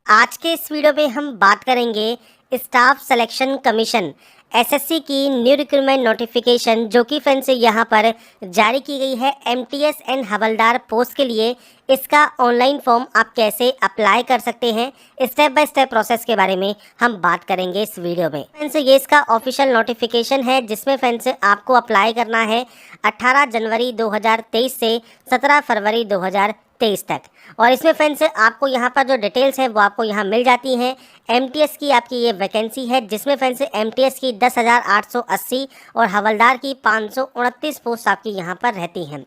आज के इस वीडियो में हम बात करेंगे स्टाफ सिलेक्शन कमीशन एसएससी की न्यू रिक्रूटमेंट नोटिफिकेशन जो कि फ्रेंड्स यहाँ पर जारी की गई है एमटीएस एंड हवलदार पोस्ट के लिए। इसका ऑनलाइन फॉर्म आप कैसे अप्लाई कर सकते हैं, स्टेप बाय स्टेप प्रोसेस के बारे में हम बात करेंगे इस वीडियो में। फ्रेंड्स ये इसका ऑफिशियल नोटिफिकेशन है जिसमें फ्रेंड्स आपको अप्लाई करना है 18 जनवरी 2023 से 17 फरवरी 2023 तक। और इसमें फ्रेंड्स आपको यहाँ पर जो डिटेल्स है वो आपको यहाँ मिल जाती हैं। एमटीएस की आपकी ये वैकेंसी है जिसमें फ्रेंड्स एमटीएस की 10,880 और हवलदार की 529 पोस्ट आपकी यहाँ पर रहती हैं।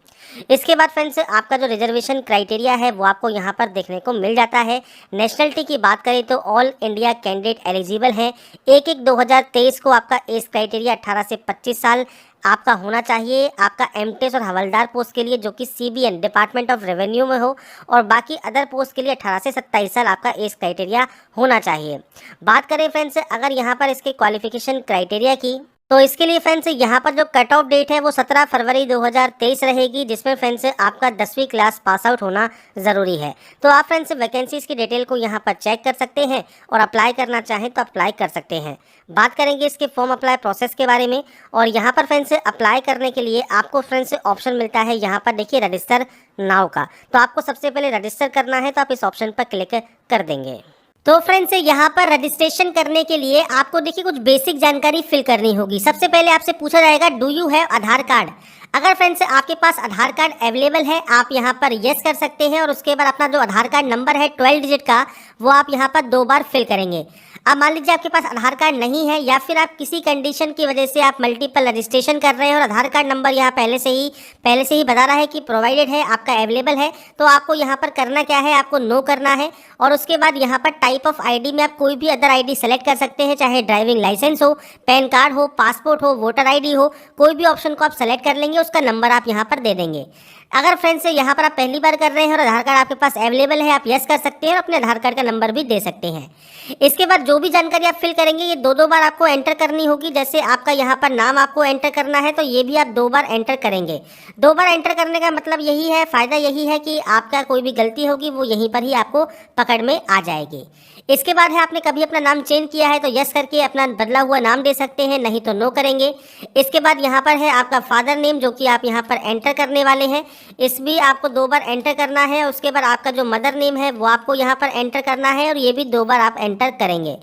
इसके बाद फ्रेंड्स आपका जो रिजर्वेशन क्राइटेरिया है वो आपको यहाँ पर देखने को मिल जाता है। नेशनलिटी की बात करें तो ऑल इंडिया कैंडिडेट एलिजिबल हैं। 1/1/2023 को आपका एज क्राइटेरिया 18 से 25 साल आपका होना चाहिए आपका एमटीएस और हवलदार पोस्ट के लिए जो कि सीबीएन डिपार्टमेंट ऑफ रेवेन्यू में हो, और बाकी अदर पोस्ट के लिए 18 से 27 साल आपका एज क्राइटेरिया होना चाहिए। बात करें फ्रेंड्स अगर यहाँ पर इसके क्वालिफिकेशन क्राइटेरिया की, तो इसके लिए फ्रेंड्स यहाँ पर जो कट ऑफ डेट है वो 17 फरवरी 2023 रहेगी, जिसमें फ्रेंड्स आपका 10वीं क्लास पास आउट होना ज़रूरी है। तो आप फ्रेंड्स वैकेंसीज़ की डिटेल को यहाँ पर चेक कर सकते हैं और अप्लाई करना चाहें तो अप्लाई कर सकते हैं। बात करेंगे इसके फॉर्म अप्लाई प्रोसेस के बारे में। और यहाँ पर फ्रेंड्स अप्लाई करने के लिए आपको फ्रेंड्स ऑप्शन मिलता है यहाँ पर देखिए रजिस्टर नाउ का। तो आपको सबसे पहले रजिस्टर करना है तो आप इस ऑप्शन पर क्लिक कर देंगे। तो फ्रेंड्स यहाँ पर रजिस्ट्रेशन करने के लिए आपको देखिए कुछ बेसिक जानकारी फिल करनी होगी। सबसे पहले आपसे पूछा जाएगा do you have Aadhaar card. अगर फ्रेंड्स आपके पास आधार कार्ड अवेलेबल है आप यहाँ पर यस कर सकते हैं और उसके बाद अपना जो आधार कार्ड नंबर है 12 डिजिट का वो आप यहाँ पर 2 बार फिल करेंगे। अब मान लीजिए आपके पास आधार कार्ड नहीं है या फिर आप किसी कंडीशन की वजह से आप मल्टीपल रजिस्ट्रेशन कर रहे हैं और आधार कार्ड नंबर यहाँ पहले से ही बता रहा है कि प्रोवाइडेड है, आपका अवेलेबल है, तो आपको यहाँ पर करना क्या है, आपको नो करना है। और उसके बाद यहाँ पर टाइप ऑफ आईडी में आप कोई भी अदर आईडी सेलेक्ट कर सकते हैं, चाहे ड्राइविंग लाइसेंस हो, पैन कार्ड हो, पासपोर्ट हो, वोटर आईडी हो, कोई भी ऑप्शन को आप सेलेक्ट कर लेंगे, उसका नंबर आप यहाँ पर दे देंगे। अगर फ्रेंड्स यहाँ पर आप पहली बार कर रहे हैं और आधार कार्ड आपके पास अवेलेबल है आप यस कर सकते हैं और अपने आधार कार्ड का नंबर भी दे सकते हैं। इसके बाद जो भी जानकारी आप फिल करेंगे ये 2 बार आपको एंटर करनी होगी। जैसे आपका यहाँ पर नाम आपको एंटर करना है तो ये भी आप 2 बार एंटर करेंगे। 2 बार एंटर करने का मतलब यही है, फ़ायदा यही है कि आपका कोई भी गलती होगी वो यहीं पर ही आपको पकड़ में आ जाएगी। इसके बाद है आपने कभी अपना नाम चेंज किया है तो यस करके अपना बदला हुआ नाम दे सकते हैं, नहीं तो नो करेंगे। इसके बाद यहाँ पर है आपका फादर नेम जो कि आप यहाँ पर एंटर करने वाले हैं, इस भी आपको 2 बार एंटर करना है। उसके बाद आपका जो मदर नेम है वो आपको यहाँ पर एंटर करना है और ये भी 2 बार आप एंटर करेंगे।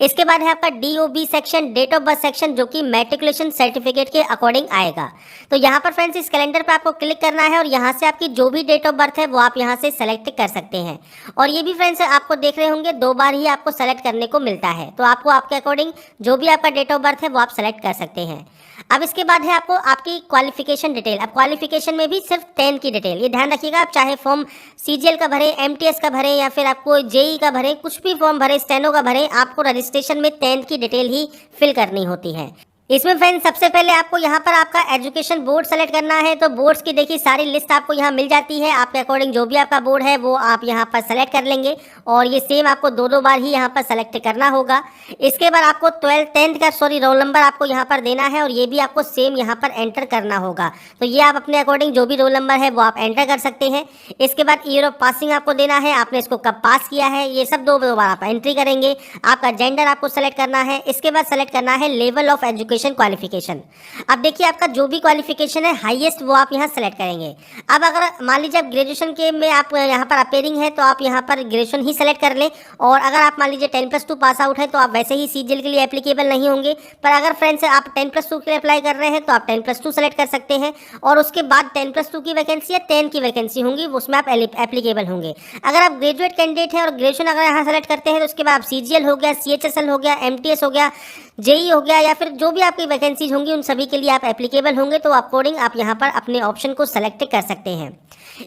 इसके बाद है आपका DOB section, date of birth section, जो कि मैट्रिकुलेशन सर्टिफिकेट के अकॉर्डिंग आएगा। तो यहाँ पर फ्रेंड्स इस कैलेंडर पे आपको क्लिक करना है और यहाँ से आपकी जो भी डेट ऑफ बर्थ है वो आप यहाँ से सेलेक्ट कर सकते हैं। और ये भी फ्रेंड्स आपको देख रहे होंगे 2 बार ही आपको सेलेक्ट करने को मिलता है, तो आपको आपके अकॉर्डिंग जो भी आपका डेट ऑफ बर्थ है वो आप सेलेक्ट कर सकते हैं। अब इसके बाद है आपको आपकी क्वालिफिकेशन डिटेल। अब क्वालिफिकेशन में भी सिर्फ 10 की डिटेल, ये ध्यान रखिएगा। आप चाहे फॉर्म CGL का भरें, MTS का भरें या फिर आपको JEE का भरें, कुछ भी फॉर्म भरें, स्टेनो का भरें, आपको रजिस्ट्रेशन में 10 की डिटेल ही फिल करनी होती है। इसमें फ्रेंड्स सबसे पहले आपको यहाँ पर आपका एजुकेशन बोर्ड सेलेक्ट करना है। तो बोर्ड्स की देखिए सारी लिस्ट आपको यहाँ मिल जाती है, आपके अकॉर्डिंग जो भी आपका बोर्ड है वो आप यहाँ पर सेलेक्ट कर लेंगे और ये सेम आपको 2 बार ही यहाँ पर सेलेक्ट करना होगा। इसके बाद आपको 10th का रोल नंबर आपको यहाँ पर देना है और ये भी आपको सेम यहाँ पर एंटर करना होगा। तो ये आप अपने अकॉर्डिंग जो भी रोल नंबर है वो आप एंटर कर सकते हैं। इसके बाद ईयर ऑफ पासिंग आपको देना है, आपने इसको कब पास किया है, ये सब 2 बार आप एंट्री करेंगे। आपका जेंडर आपको सेलेक्ट करना है। इसके बाद सेलेक्ट करना है लेवल ऑफ एजुकेशन क्वालिफिकेशन। अब देखिए आपका जो भी क्वालिफिकेशन है हाईएस्ट वो आप यहाँ सेलेक्ट करेंगे। अब अगर मान लीजिए आप ग्रेजुएशन के में आप यहाँ पर अपेयरिंग है तो आप यहाँ पर ग्रेजुएशन ही सेलेक्ट कर लें। और अगर आप मान लीजिए 10+2 पास आउट है तो आप वैसे ही CGL के लिए एप्लीकेबल नहीं होंगे। पर अगर फ्रेंड्स आप 10+2 के लिए अप्लाई कर रहे हैं तो आप 10+2 सेलेक्ट कर सकते हैं और उसके बाद 10+2 की वैकेंसी या 10 की वैकेंसी होंगी उसमें आप एप्लीकेबल होंगे। अगर आप ग्रेजुएट कैंडिडेट हैं और ग्रेजुएशन अगर यहाँ सेलेक्ट करते हैं तो उसके बाद आप CGL हो गया, CHSL हो गया, MTS हो गया, JEE हो गया या फिर जो भी आपकी वैकेंसीज होंगी उन सभी के लिए आप एप्लीकेबल होंगे। तो अकॉर्डिंग आप यहाँ पर अपने ऑप्शन को सेलेक्ट कर सकते हैं।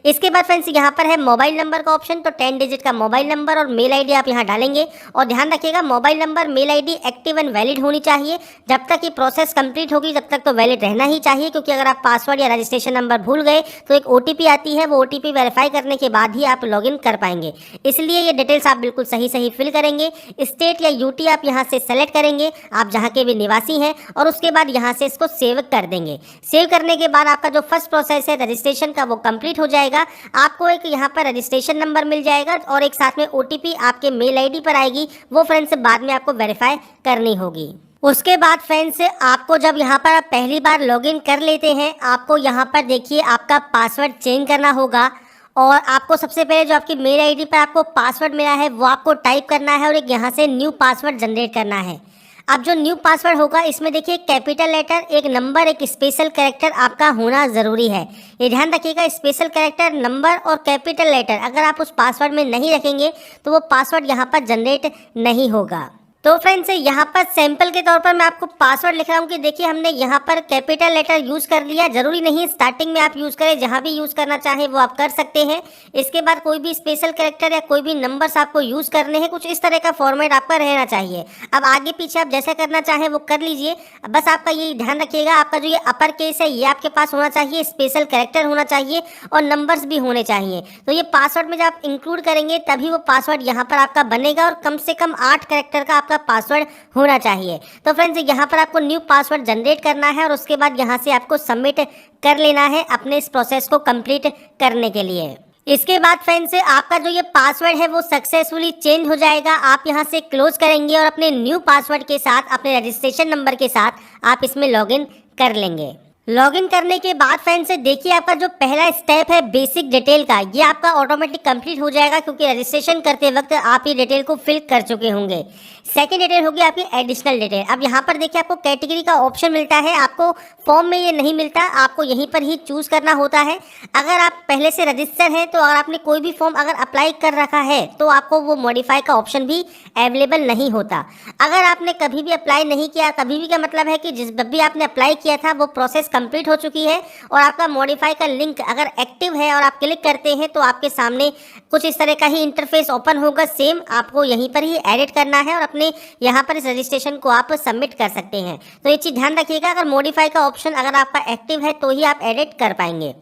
इसके बाद फ्रेंड्स यहाँ पर है मोबाइल नंबर का ऑप्शन। तो 10 डिजिट का मोबाइल नंबर और मेल आईडी आप यहाँ डालेंगे। और ध्यान रखिएगा mobile number mail ID active and valid होनी चाहिए। जब तक ये प्रोसेस कंप्लीट होगी तब तक तो वैलिड रहना ही चाहिए, क्योंकि अगर आप पासवर्ड या रजिस्ट्रेशन नंबर भूल गए तो एक OTP आती है, वो OTP वेरीफाई करने के बाद ही आप लॉगिन कर पाएंगे। इसलिए ये डिटेल्स आप बिल्कुल सही फिल करेंगे। स्टेट या UT आप यहाँ से सेलेक्ट करेंगे, आप जहाँ के भी निवासी हैं। और उसके बाद यहाँ से इसको सेव कर देंगे। सेव करने के बाद आपका जो फर्स्ट प्रोसेस है रजिस्ट्रेशन का वो कंप्लीट हो जाएगा। आपको एक यहाँ पर रजिस्ट्रेशन नंबर मिल जाएगा और एक साथ में OTP आपके मेल ID पर आएगी। वो फ्रेंड्स बाद में आपको वेरीफाई करनी होगी। उसके बाद फ्रेंड्स आपको जब यहाँ पर आप पहली बार लॉगिन कर लेते हैं, आपको यहाँ पर देखिए आपका पासवर्ड चेंज करना होगा और आपको सबसे पहले जो आपकी मेल ID पर आपको पासवर्ड मिला है वो आपको टाइप करना है और एक यहाँ से न्यू पासवर्ड जनरेट करना है। अब जो न्यू पासवर्ड होगा इसमें देखिए कैपिटल लेटर, एक नंबर, एक स्पेशल कैरेक्टर आपका होना ज़रूरी है। ये ध्यान रखिएगा, स्पेशल कैरेक्टर, नंबर और कैपिटल लेटर अगर आप उस पासवर्ड में नहीं रखेंगे तो वो पासवर्ड यहाँ पर जनरेट नहीं होगा। तो फ्रेंड्स यहाँ पर सैंपल के तौर पर मैं आपको पासवर्ड लिख रहा हूँ कि देखिए हमने यहाँ पर कैपिटल लेटर यूज़ कर लिया। जरूरी नहीं स्टार्टिंग में आप यूज़ करें, जहाँ भी यूज़ करना चाहें वो आप कर सकते हैं। इसके बाद कोई भी स्पेशल कैरेक्टर या कोई भी नंबर्स आपको यूज़ करने हैं, कुछ इस तरह का फॉर्मेट आपका रहना चाहिए। अब आगे पीछे आप जैसा करना चाहें वो कर लीजिए। बस आपका ये ध्यान रखिएगा, आपका जो ये अपर केस है ये आपके पास होना चाहिए, स्पेशल कैरेक्टर होना चाहिए और नंबर्स भी होने चाहिए। तो ये पासवर्ड में जब आप इंक्लूड करेंगे तभी वो पासवर्ड यहाँ पर आपका बनेगा और कम से कम 8 कैरेक्टर का पासवर्ड होना चाहिए। तो फ्रेंड्स यहाँ पर आपको न्यू पासवर्ड जनरेट करना है और उसके बाद यहाँ से आपको सबमिट कर लेना है अपने इस प्रोसेस को कंप्लीट करने के लिए। इसके बाद फ्रेंड्स आपका जो ये पासवर्ड है वो सक्सेसफुली चेंज हो जाएगा। आप यहाँ से क्लोज करेंगे और अपने न्यू पासवर्ड के साथ, अपने रजिस्ट्रेशन नंबर के साथ आप इसमें लॉगिन कर लेंगे। लॉगिन करने के बाद फ्रेंड्स देखिए आपका जो पहला स्टेप है बेसिक डिटेल का, ये आपका ऑटोमेटिक कंप्लीट हो जाएगा क्योंकि रजिस्ट्रेशन करते वक्त आप ये डिटेल को फिल कर चुके होंगे। सेकंड डिटेल होगी आपकी एडिशनल डिटेल। अब यहाँ पर देखिए आपको कैटेगरी का ऑप्शन मिलता है, आपको फॉर्म में ये नहीं मिलता, आपको यहीं पर ही चूज करना होता है। अगर आप पहले से रजिस्टर हैं तो अगर आपने कोई भी फॉर्म अगर अप्लाई कर रखा है तो आपको वो मॉडिफाई का ऑप्शन भी अवेलेबल नहीं होता। अगर आपने कभी भी अप्लाई नहीं किया, कभी भी का मतलब है कि जब भी आपने अप्लाई किया था वो प्रोसेस कंप्लीट हो चुकी है और आपका मॉडिफाई का लिंक अगर एक्टिव है और आप क्लिक करते हैं तो आपके सामने कुछ इस तरह का ही इंटरफेस ओपन होगा। सेम आपको यहीं पर ही एडिट करना है और अपने यहाँ पर इस रजिस्ट्रेशन को आप सबमिट कर सकते हैं। तो ये चीज़ ध्यान रखिएगा, अगर मॉडिफाई का ऑप्शन अगर आपका एक्टिव है तो ही आप एडिट कर पाएंगे।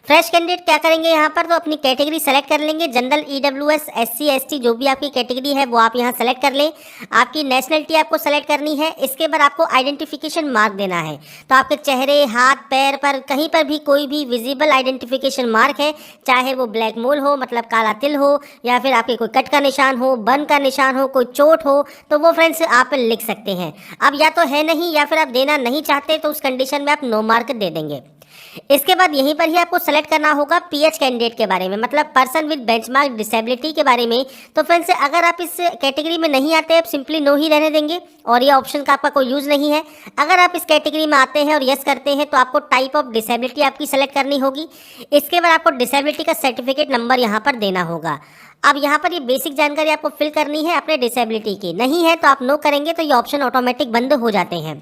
फ्रेश कैंडिडेट क्या करेंगे यहाँ पर, तो अपनी कैटेगरी सेलेक्ट कर लेंगे। जनरल, EWS, SC, ST जो भी आपकी कैटेगरी है वो आप यहाँ सेलेक्ट कर लें। आपकी नेशनलिटी आपको सेलेक्ट करनी है। इसके बाद आपको आइडेंटिफिकेशन मार्क देना है। तो आपके चेहरे, हाथ, पैर पर कहीं पर भी कोई भी विजिबल आइडेंटिफिकेशन मार्क है, चाहे वो ब्लैक मोल हो मतलब काला तिल हो या फिर आपके कोई कट का निशान हो, बर्न का निशान हो, कोई चोट हो, तो वो फ्रेंड्स आप लिख सकते हैं। अब या तो है नहीं या फिर आप देना नहीं चाहते तो उस कंडीशन में आप नो मार्क दे देंगे। इसके बाद यहीं पर ही आपको सेलेक्ट करना होगा PH कैंडिडेट के बारे में, मतलब पर्सन विद बेंचमार्क डिसेबिलिटी के बारे में। तो फ्रेंड्स अगर आप इस कैटेगरी में नहीं आते आप सिंपली नो ही रहने देंगे और ये ऑप्शन का आपका कोई यूज़ नहीं है। अगर आप इस कैटेगरी में आते हैं और यस करते हैं तो आपको टाइप ऑफ डिसेबिलिटी आपकी सेलेक्ट करनी होगी। इसके बाद आपको डिसेबिलिटी का सर्टिफिकेट नंबर यहाँ पर देना होगा। अब यहाँ पर ये बेसिक जानकारी आपको फिल करनी है अपने डिसेबिलिटी की। नहीं है तो आप नो करेंगे तो ये ऑप्शन ऑटोमेटिक बंद हो जाते हैं।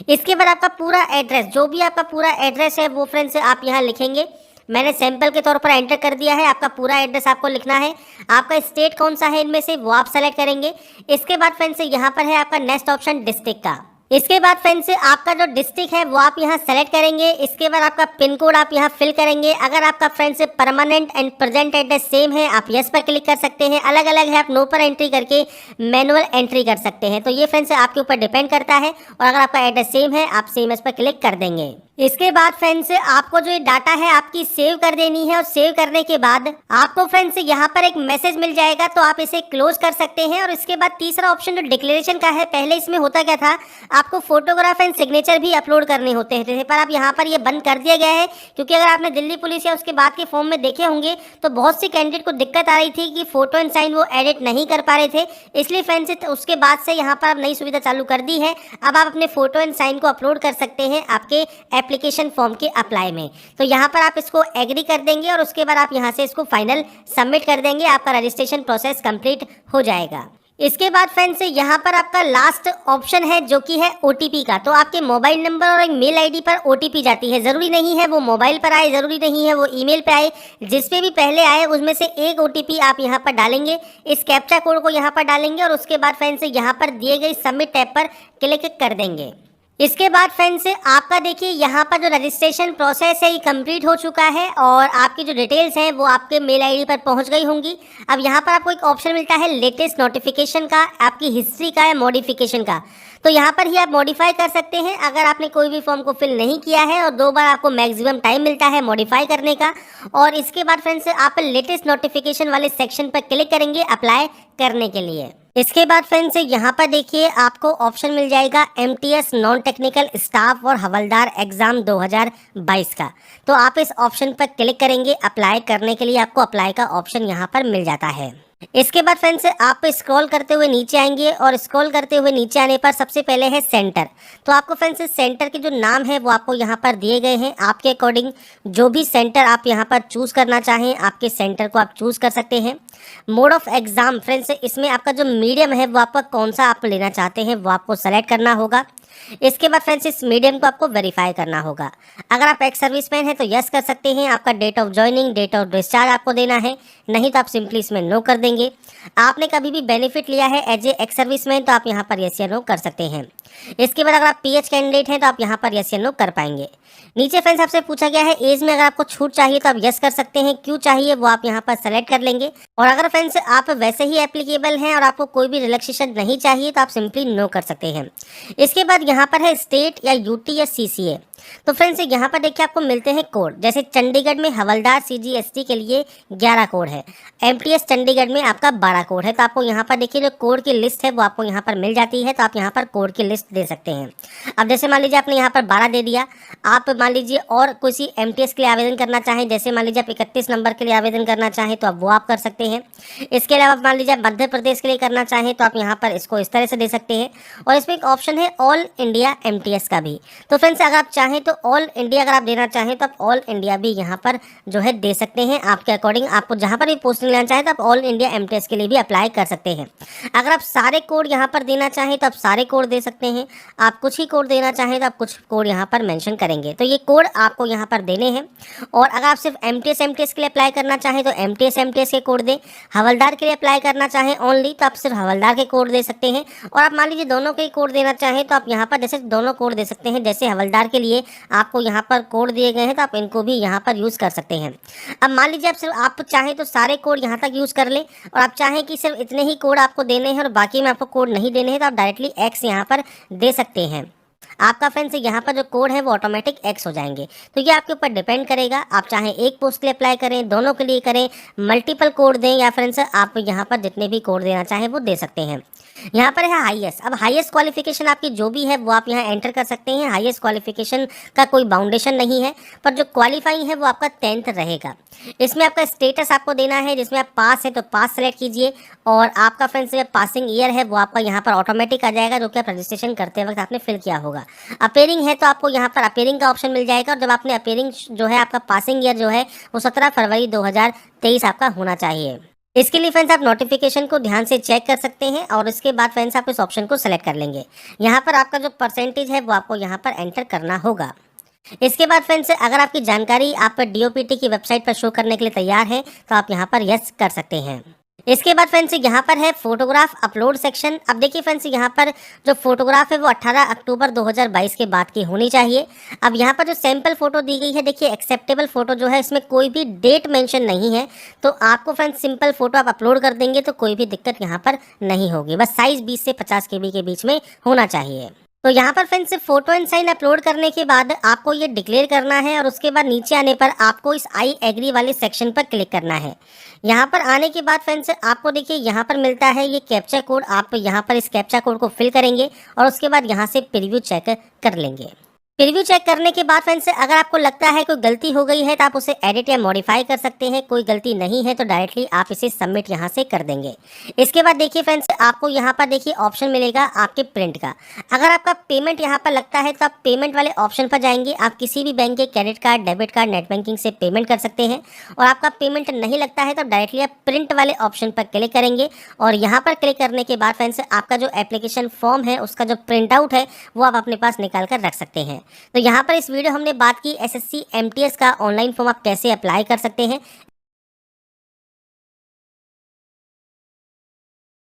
इसके बाद आपका पूरा एड्रेस, जो भी आपका पूरा एड्रेस है वो फ्रेंड्स आप यहाँ लिखेंगे। मैंने सैंपल के तौर पर एंटर कर दिया है। आपका पूरा एड्रेस आपको लिखना है। आपका स्टेट कौन सा है इनमें से वो आप सेलेक्ट करेंगे। इसके बाद फ्रेंड्स यहाँ पर है आपका नेक्स्ट ऑप्शन डिस्ट्रिक्ट का। इसके बाद फ्रेंड्स आपका जो डिस्ट्रिक्ट है वो आप यहाँ सेलेक्ट करेंगे। इसके बाद आपका पिन कोड आप यहाँ फिल करेंगे। अगर आपका friends permanent and present address same है आप यस पर क्लिक कर सकते हैं। अलग अलग है आप नो पर एंट्री करके मैनुअल एंट्री कर सकते हैं। तो ये फ्रेंड्स आपके ऊपर डिपेंड करता है और अगर आपका एड्रेस सेम है आप सेम यस पर क्लिक कर देंगे। इसके बाद फ्रेंड्स आपको जो ये डाटा है आपकी सेव कर देनी है और सेव करने के बाद आपको फ्रेंड्स यहाँ पर एक मैसेज मिल जाएगा तो आप इसे क्लोज कर सकते हैं। और इसके बाद तीसरा ऑप्शन जो डिक्लेरेशन का है, पहले इसमें होता क्या था आपको फोटोग्राफ एंड सिग्नेचर भी अपलोड करने होते थे, पर अब यहाँ पर ये बंद कर दिया गया है क्योंकि अगर आपने दिल्ली पुलिस या उसके बाद के फॉर्म में देखे होंगे तो बहुत सी कैंडिडेट को दिक्कत आ रही थी कि फोटो एंड साइन वो एडिट नहीं कर पा रहे थे। इसलिए फ्रेंड्स उसके बाद से यहाँ पर अब नई सुविधा चालू कर दी है। अब आप अपने फोटो एंड साइन को अपलोड कर सकते हैं आपके एप्लीकेशन फॉर्म के अप्लाई में। तो यहाँ पर आप इसको एग्री कर देंगे और उसके बाद आप यहाँ से इसको फाइनल सबमिट कर देंगे। आपका रजिस्ट्रेशन प्रोसेस कंप्लीट हो जाएगा। इसके बाद फ्रेंड्स यहाँ पर आपका लास्ट ऑप्शन है जो कि है OTP का। तो आपके मोबाइल नंबर और एक मेल ID पर OTP जाती है। ज़रूरी नहीं है वो मोबाइल पर आए, ज़रूरी नहीं है वो ईमेल पर आए, जिस पे भी पहले आए उसमें से एक OTP आप यहाँ पर डालेंगे। इस कैप्चा कोड को यहाँ पर डालेंगे और उसके बाद फ्रेंड्स यहाँ पर दिए गए सबमिट टैब पर क्लिक कर देंगे। इसके बाद फ्रेंड्स आपका देखिए यहाँ पर जो रजिस्ट्रेशन प्रोसेस है ये कंप्लीट हो चुका है और आपकी जो डिटेल्स हैं वो आपके मेल आईडी पर पहुँच गई होंगी। अब यहाँ पर आपको एक ऑप्शन मिलता है लेटेस्ट नोटिफिकेशन का, आपकी हिस्ट्री का या मॉडिफिकेशन का। तो यहाँ पर ही आप मॉडिफाई कर सकते हैं अगर आपने कोई भी फॉर्म को फिल नहीं किया है, और 2 बार आपको मैक्सिमम टाइम मिलता है मॉडिफाई करने का। और इसके बाद फ्रेंड्स आप लेटेस्ट नोटिफिकेशन वाले सेक्शन पर क्लिक करेंगे अप्लाई करने के लिए। इसके बाद फ्रेंड्स यहाँ पर देखिए आपको ऑप्शन मिल जाएगा एमटीएस नॉन टेक्निकल स्टाफ और हवलदार एग्जाम 2022 का। तो आप इस ऑप्शन पर क्लिक करेंगे अप्लाई करने के लिए, आपको अप्लाई का ऑप्शन यहाँ पर मिल जाता है। इसके बाद फ्रेंड्स आप स्क्रॉल करते हुए नीचे आएंगे और स्क्रॉल करते हुए नीचे आने पर सबसे पहले है सेंटर। तो आपको फ्रेंड्स सेंटर के जो नाम है वो आपको यहाँ पर दिए गए हैं। आपके अकॉर्डिंग जो भी सेंटर आप यहाँ पर चूज करना चाहें आपके सेंटर को आप चूज कर सकते हैं। मोड ऑफ एग्जाम फ्रेंड्स इसमें आपका जो मीडियम है वो आपका कौन सा आप लेना चाहते हैं वो आपको सेलेक्ट करना होगा। इसके बाद फ्रेंड्स इस मीडियम को आपको वेरीफाई करना होगा। अगर आप एक्स सर्विसमैन हैं तो यस कर सकते हैं, आपका date of joining, date of discharge आपको देना है, नहीं तो आप सिंपली इसमें नो कर देंगे। आपने कभी भी बेनिफिट लिया है एज ए एक्स सर्विसमैन तो आप यहाँ पर यस या नो कर सकते हैं। इसके बाद अगर आप पीएच कैंडिडेट हैं तो आप यहाँ पर यस या नो कर पाएंगे। नीचे फ्रेंड्स आपसे पूछा गया है एज में अगर आपको छूट चाहिए तो आप यस कर सकते हैं, क्यों चाहिए वो आप यहाँ पर सेलेक्ट कर लेंगे। और अगर फ्रेंड्स आप वैसे ही एप्लीकेबल हैं और आपको कोई भी रिलैक्सेशन नहीं चाहिए तो आप सिंपली नो कर सकते हैं। इसके बाद यहाँ पर है स्टेट या यूटी या सीसीए। तो फ्रेंड्स यहाँ पर देखिए आपको मिलते हैं कोड, जैसे चंडीगढ़ में हवलदार सीजीएसटी के लिए 11 कोड है, एमटीएस चंडीगढ़ में आपका 12 कोड है। तो आपको यहाँ पर देखिए जो कोड की लिस्ट है वो आपको यहाँ पर मिल जाती है, तो आप यहाँ पर कोड की लिस्ट दे सकते हैं। अब जैसे मान लीजिए आपने यहाँ पर 12 दे दिया, आप मान लीजिए और किसी एमटीएस के लिए आवेदन करना चाहें, जैसे मान लीजिए आप 31 नंबर के लिए आवेदन करना चाहें तो आप वो आप कर सकते हैं। इसके अलावा मान लीजिए आप मध्य प्रदेश के लिए करना चाहें तो आप यहाँ पर इसको इस तरह से दे सकते हैं। और इसमें एक ऑप्शन है ऑल इंडिया एमटीएस का भी। तो फ्रेंड्स अगर आप चाहें तो ऑल इंडिया अगर आप देना चाहें तो आप ऑल इंडिया भी यहाँ पर जो है दे सकते हैं। आपके अकॉर्डिंग आपको जहाँ पर भी पोस्टिंग लेना चाहें तो आप ऑल इंडिया एमटीएस के लिए भी अप्लाई कर सकते हैं। अगर आप सारे कोड यहाँ पर देना चाहें तो आप सारे कोड दे सकते हैं, आप कुछ ही कोड देना चाहें तो आप कुछ कोड यहाँ पर मेंशन करेंगे। तो ये कोड आपको यहाँ पर देने हैं। और अगर आप सिर्फ एमटीएस के लिए अप्लाई करना चाहें तो एमटीएस के कोड दें, हवलदार के लिए अप्लाई करना चाहें ओनली तो आप सिर्फ हवलदार के कोड दे सकते हैं। और आप मान लीजिए दोनों के कोड देना चाहें तो आप यहाँ पर जैसे दोनों कोड दे सकते हैं, जैसे हवलदार के लिए आपको यहाँ पर कोड दिए गए हैं तो आप इनको भी यहाँ पर यूज़ कर सकते हैं। अब मान लीजिए आप चाहें तो सारे कोड यहाँ तक यूज़ कर लें, और आप चाहें कि सिर्फ इतने ही कोड आपको देने हैं और बाकी में आपको कोड नहीं देने हैं तो आप डायरेक्टली एक्स यहाँ पर दे सकते हैं। आपका फ्रेंड्स यहाँ पर जो कोड है वो ऑटोमेटिक एक्स हो जाएंगे। तो ये आपके ऊपर डिपेंड करेगा, आप चाहें एक पोस्ट के लिए अप्लाई करें, दोनों के लिए करें, मल्टीपल कोड दें, या फ्रेंड्स आप यहाँ पर जितने भी कोड देना चाहें वो दे सकते हैं। यहाँ पर है हाईएस्ट। अब हाईएस्ट क्वालिफिकेशन आपकी जो भी है वो आप यहाँ एंटर कर सकते हैं। हाईएस्ट क्वालिफिकेशन का कोई बाउंडेशन नहीं है, पर जो क्वालिफाइंग है वो आपका 10th रहेगा। इसमें आपका स्टेटस आपको देना है, जिसमें आप पास है तो पास सेलेक्ट कीजिए, और आपका फ्रेंड्स पासिंग ईयर है वो आपका यहाँ पर ऑटोमेटिक आ जाएगा, जो कि आप रजिस्ट्रेशन करते वक्त आपने फिल किया होगा। अपेयरिंग है तो आपको यहाँ पर अपेयरिंग का ऑप्शन मिल जाएगा, और जब आपने अपेयरिंग जो है आपका पासिंग ईयर जो है वो 17 फरवरी 2023 आपका होना चाहिए। इसके लिए फ्रेंड्स आप नोटिफिकेशन को ध्यान से चेक कर सकते हैं, और उसके बाद फ्रेंड्स आप इस ऑप्शन को सेलेक्ट कर लेंगे। यहाँ पर आपका जो परसेंटेज है वो आपको यहाँ पर एंटर करना होगा। इसके बाद फ्रेंड्स अगर आपकी जानकारी आप डीओपीटी की वेबसाइट पर शो करने के लिए तैयार है तो आप यहाँ पर यस कर सकते हैं। इसके बाद फ्रेंड्स यहाँ पर है फोटोग्राफ अपलोड सेक्शन। अब देखिए फ्रेंड्स यहाँ पर जो फोटोग्राफ है वो 18 अक्टूबर 2022 के बाद की होनी चाहिए। अब यहाँ पर जो सैंपल फोटो दी गई है, देखिए एक्सेप्टेबल फोटो जो है इसमें कोई भी डेट मेंशन नहीं है, तो आपको फ्रेंड्स सिंपल फोटो आप अपलोड कर देंगे तो कोई भी दिक्कत यहाँ पर नहीं होगी। बस साइज 20 से 50 KB के बीच में होना चाहिए। तो यहाँ पर friends photo and sign upload करने के बाद आपको ये डिक्लेयर करना है, और उसके बाद नीचे आने पर आपको इस आई एग्री वाले सेक्शन पर क्लिक करना है। यहाँ पर आने के बाद फ्रेंड्स आपको देखिए यहाँ पर मिलता है ये कैप्चा कोड। आप यहाँ पर इस कैप्चा कोड को फिल करेंगे और उसके बाद यहाँ से प्रीव्यू चेक कर लेंगे। प्रीव्यू चेक करने के बाद फ्रेंड्स अगर आपको लगता है कोई गलती हो गई है तो आप उसे एडिट या मॉडिफाई कर सकते हैं। कोई गलती नहीं है तो डायरेक्टली आप इसे सबमिट यहाँ से कर देंगे। इसके बाद देखिए फ्रेंड्स आपको यहाँ पर देखिए ऑप्शन मिलेगा आपके प्रिंट का। अगर आपका पेमेंट यहाँ पर लगता है तो आप पेमेंट वाले ऑप्शन पर जाएंगे। आप किसी भी बैंक के credit card, debit card, net banking से पेमेंट कर सकते हैं। और आपका पेमेंट नहीं लगता है तो डायरेक्टली आप प्रिंट वाले ऑप्शन पर क्लिक करेंगे, और यहाँ पर क्लिक करने के बाद फ्रेंड्स आपका जो एप्लीकेशन फॉर्म है उसका जो प्रिंट आउट है वो आप अपने पास निकाल कर रख सकते हैं। तो यहाँ पर इस वीडियो हमने बात की एसएससी एमटीएस का ऑनलाइन फॉर्म आप कैसे अप्लाई कर सकते हैं।